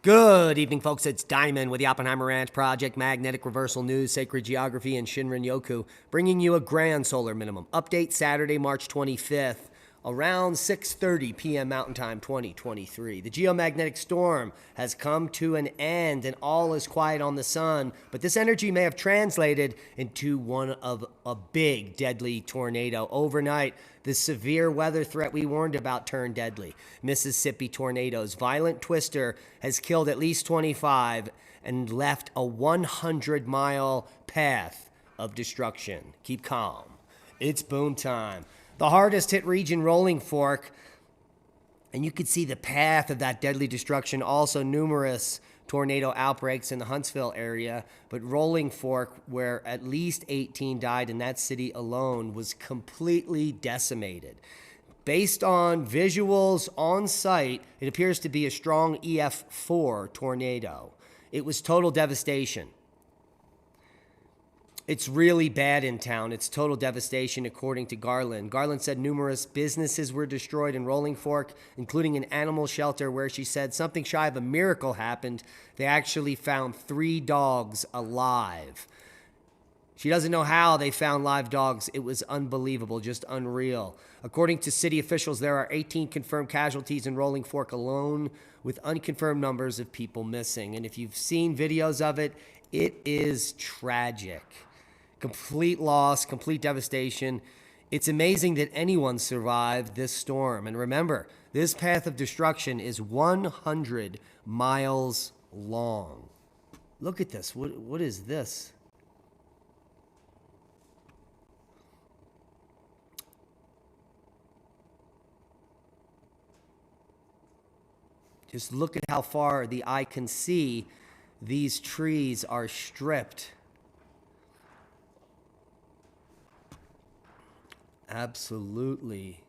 Good evening, folks. It's Diamond with the Oppenheimer Ranch Project, Magnetic Reversal News, Sacred Geography, and Shinrin Yoku, bringing you a grand solar minimum update Saturday, March 25th, around 6:30 p.m. Mountain Time 2023. The geomagnetic storm has come to an end and all is quiet on the sun, but this energy may have translated into one of a big, deadly tornado. Overnight, the severe weather threat we warned about turned deadly. Mississippi tornadoes. Violent twister has killed at least 25 and left a 100-mile path of destruction. Keep calm. It's boom time. The hardest hit region, Rolling Fork, and you could see the path of that deadly destruction. Also numerous tornado outbreaks in the Huntsville area, but Rolling Fork, where at least 18 died in that city alone, was completely decimated. Based on visuals on site, it appears to be a strong EF4 tornado. It was total devastation. It's really bad in town. It's total devastation, according to Garland. Garland said numerous businesses were destroyed in Rolling Fork, including an animal shelter where she said something shy of a miracle happened. They actually found 3 dogs alive. She doesn't know how they found live dogs. It was unbelievable, just unreal. According to city officials, there are 18 confirmed casualties in Rolling Fork alone, with unconfirmed numbers of people missing. And if you've seen videos of it, it is tragic. Complete loss, complete devastation. It's amazing that anyone survived this storm. And remember, this path of destruction is 100 miles long. Look at this. What is this? Just look at how far the eye can see. These trees are stripped. Absolutely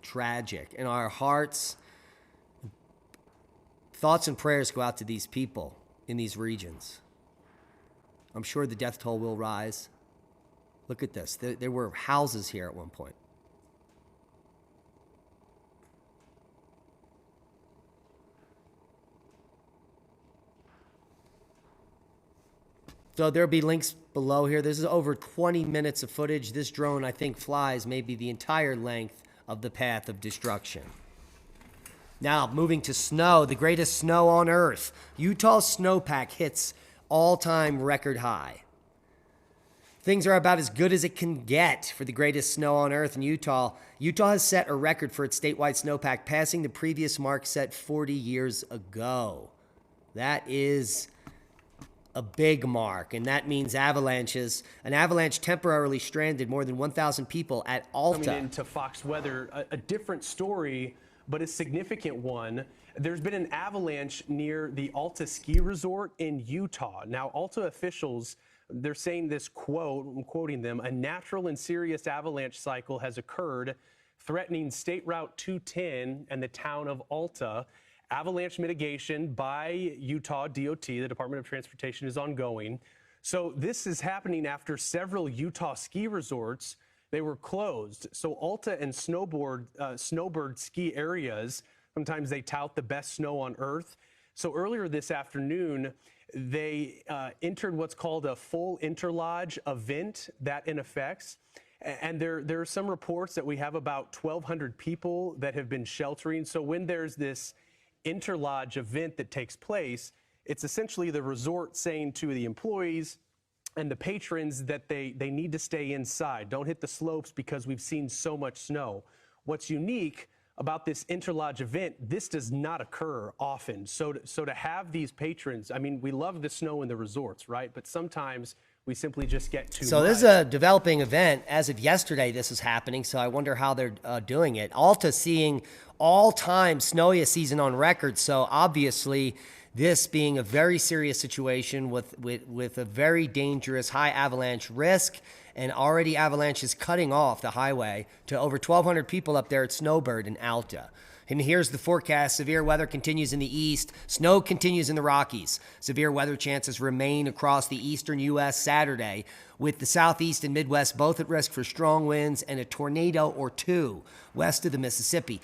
tragic. And our hearts, thoughts and prayers go out to these people in these regions. I'm sure the death toll will rise. Look at this. There were houses here at one point. So there'll be links below here. This is over 20 minutes of footage. This drone, I think, flies maybe the entire length of the path of destruction. Now, moving to snow, the greatest snow on Earth. Utah's snowpack hits all-time record high. Things are about as good as it can get for the greatest snow on Earth in Utah. Utah has set a record for its statewide snowpack, passing the previous mark set 40 years ago. That is a big mark, and that means avalanches. An avalanche temporarily stranded more than 1,000 people at Alta. Coming into Fox Weather, a different story, but a significant one. There's been an avalanche near the Alta ski resort in Utah. Now, Alta officials, they're saying this quote, I'm quoting them, "A natural and serious avalanche cycle has occurred, threatening State Route 210 and the town of Alta. Avalanche mitigation by Utah DOT, the Department of Transportation, is ongoing." So this is happening after several Utah ski resorts, they were closed. So Alta and snowbird ski areas, sometimes they tout the best snow on Earth. So earlier this afternoon, they entered what's called a full interlodge event that in effects. And there are some reports that we have about 1,200 people that have been sheltering. So when there's this interlodge event that takes place, it's essentially the resort saying to the employees and the patrons that they need to stay inside. Don't hit the slopes because we've seen so much snow. What's unique about this interlodge event, this does not occur often. So to have these patrons, I mean, we love the snow in the resorts, right? But sometimes we simply just get too much. So this is a developing event. As of yesterday, this is happening, so I wonder how they're doing it. Alta seeing all-time snowiest season on record, so obviously this being a very serious situation with a very dangerous high avalanche risk, and already avalanches cutting off the highway to over 1,200 people up there at Snowbird in Alta. And here's the forecast. Severe weather continues in the east. Snow continues in the Rockies. Severe weather chances remain across the eastern U.S. Saturday, with the southeast and Midwest both at risk for strong winds and a tornado or two west of the Mississippi.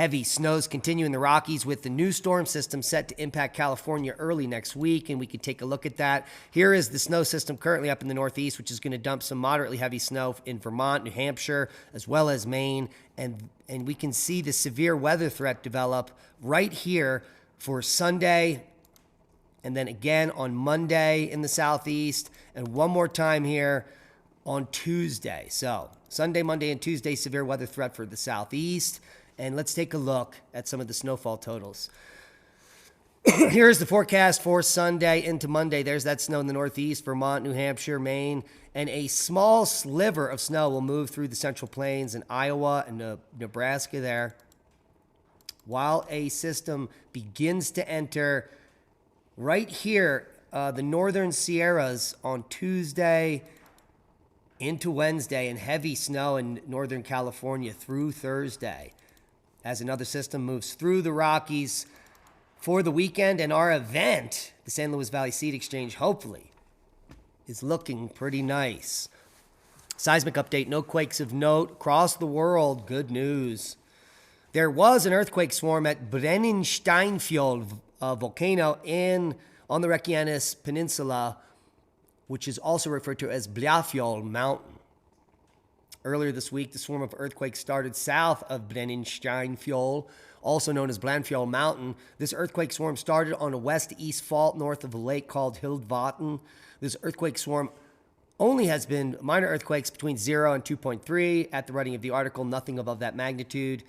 Heavy snows continue in the Rockies with the new storm system set to impact California early next week, and we can take a look at that. Here is the snow system currently up in the Northeast, which is going to dump some moderately heavy snow in Vermont, New Hampshire, as well as Maine, and we can see the severe weather threat develop right here for Sunday, and then again on Monday in the Southeast, and one more time here on Tuesday. So Sunday, Monday, and Tuesday, severe weather threat for the Southeast. And let's take a look at some of the snowfall totals. Here's the forecast for Sunday into Monday. There's that snow in the Northeast, Vermont, New Hampshire, Maine, and a small sliver of snow will move through the Central Plains in Iowa and Nebraska there, while a system begins to enter right here, the northern Sierras on Tuesday into Wednesday, and heavy snow in northern California through Thursday, as another system moves through the Rockies for the weekend. And our event, the San Luis Valley Seed Exchange, hopefully, is looking pretty nice. Seismic update, no quakes of note across the world. Good news. There was an earthquake swarm at Brennisteinfjall volcano on the Reykjanes Peninsula, which is also referred to as Bláfjöll Mountain. Earlier this week, the swarm of earthquakes started south of Brennisteinfjall, also known as Bláfjöll Mountain. This earthquake swarm started on a west-east fault north of a lake called Hildvatn. This earthquake swarm only has been minor earthquakes between 0 and 2.3. At the writing of the article, nothing above that magnitude.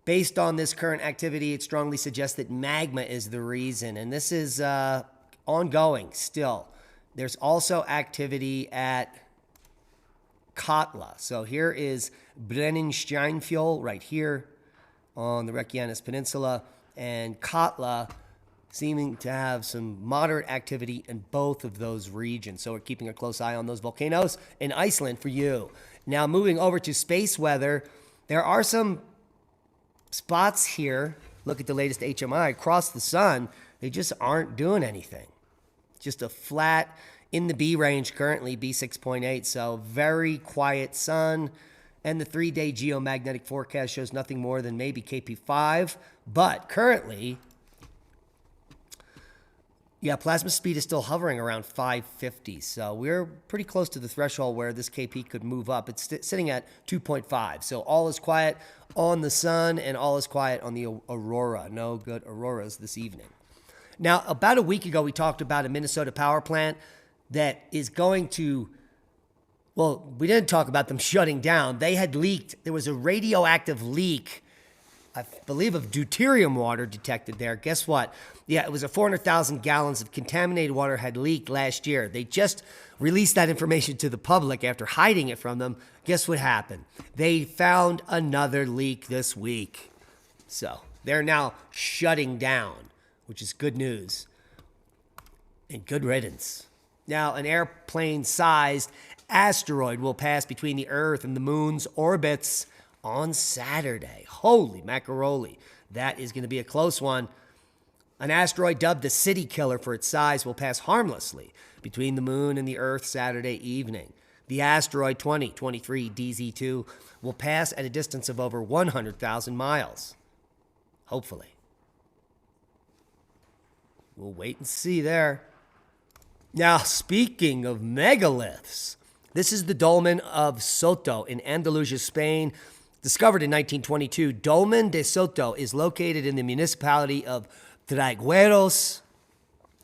Based on this current activity, it strongly suggests that magma is the reason, and this is ongoing still. There's also activity at Katla. So here is Brennisteinfjall right here on the Reykjanes Peninsula, and Katla seeming to have some moderate activity in both of those regions. So we're keeping a close eye on those volcanoes in Iceland for you. Now moving over to space weather, there are some spots here. Look at the latest HMI across the sun. They just aren't doing anything. Just a flat in the B range currently, B6.8. So very quiet sun. And the 3-day geomagnetic forecast shows nothing more than maybe KP5. But currently, plasma speed is still hovering around 550. So we're pretty close to the threshold where this KP could move up. It's sitting at 2.5. So all is quiet on the sun and all is quiet on the aurora. No good auroras this evening. Now, about a week ago, we talked about a Minnesota power plant that is going to, well, we didn't talk about them shutting down. They had leaked. There was a radioactive leak, I believe, of deuterium water detected there. Guess what? Yeah, it was 400,000 gallons of contaminated water had leaked last year. They just released that information to the public after hiding it from them. Guess what happened? They found another leak this week. So they're now shutting down, which is good news and good riddance. Now, an airplane-sized asteroid will pass between the Earth and the Moon's orbits on Saturday. Holy macaroni. That is going to be a close one. An asteroid dubbed the City Killer for its size will pass harmlessly between the Moon and the Earth Saturday evening. The asteroid 2023 DZ2 will pass at a distance of over 100,000 miles. Hopefully. We'll wait and see there. Now, speaking of megaliths, this is the dolmen of Soto in Andalusia, Spain. Discovered in 1922, Dolmen de Soto is located in the municipality of Traigueros,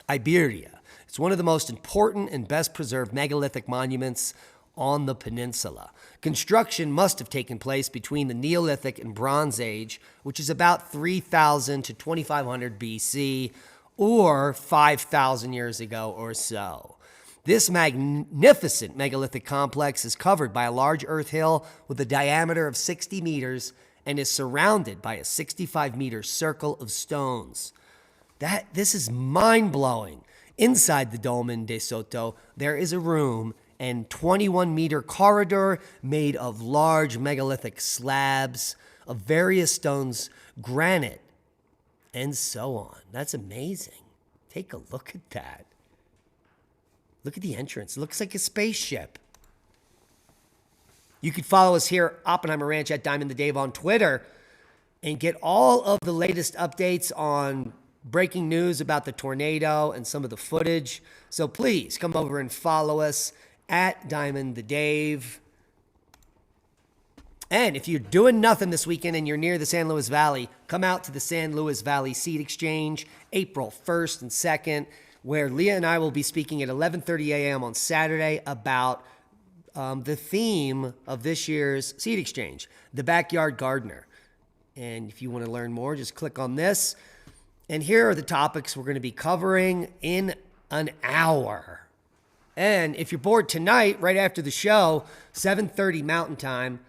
Iberia. It's one of the most important and best preserved megalithic monuments on the peninsula. Construction must have taken place between the Neolithic and Bronze Age, which is about 3,000 to 2,500 BC, or 5,000 years ago or so. This magnificent megalithic complex is covered by a large earth hill with a diameter of 60 meters and is surrounded by a 65-meter circle of stones. This is mind-blowing. Inside the Dolmen de Soto, there is a room and 21-meter corridor made of large megalithic slabs of various stones, granite, and so on. That's amazing. Take a look at that. Look at the entrance. It looks like a spaceship. You can follow us here, Oppenheimer Ranch, at Diamond the Dave on Twitter. and get all of the latest updates on breaking news about the tornado and some of the footage. So please come over and follow us at Diamond the Dave. And if you're doing nothing this weekend and you're near the San Luis Valley, come out to the San Luis Valley Seed Exchange, April 1st and 2nd, where Leah and I will be speaking at 11:30 a.m. on Saturday about the theme of this year's Seed Exchange, the Backyard Gardener. And if you want to learn more, just click on this. And here are the topics we're going to be covering in an hour. And if you're bored tonight, right after the show, 7:30 Mountain Time,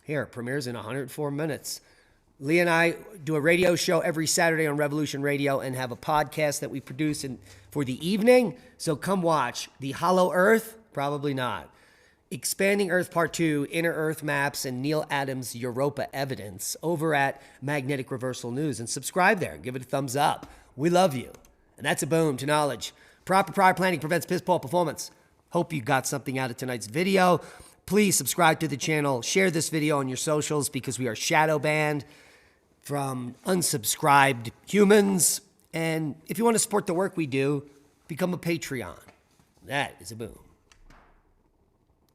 here, it premieres in 104 minutes. Lee and I do a radio show every Saturday on Revolution Radio and have a podcast that we produce for the evening. So come watch The Hollow Earth, probably not. Expanding Earth Part 2, Inner Earth Maps, and Neil Adams' Europa Evidence over at Magnetic Reversal News. And subscribe there. Give it a thumbs up. We love you. And that's a boom to knowledge. Proper prior planning prevents piss poor performance. Hope you got something out of tonight's video. Please subscribe to the channel. Share this video on your socials because we are shadow banned from unsubscribed humans. And if you want to support the work we do, become a Patreon. That is a boom.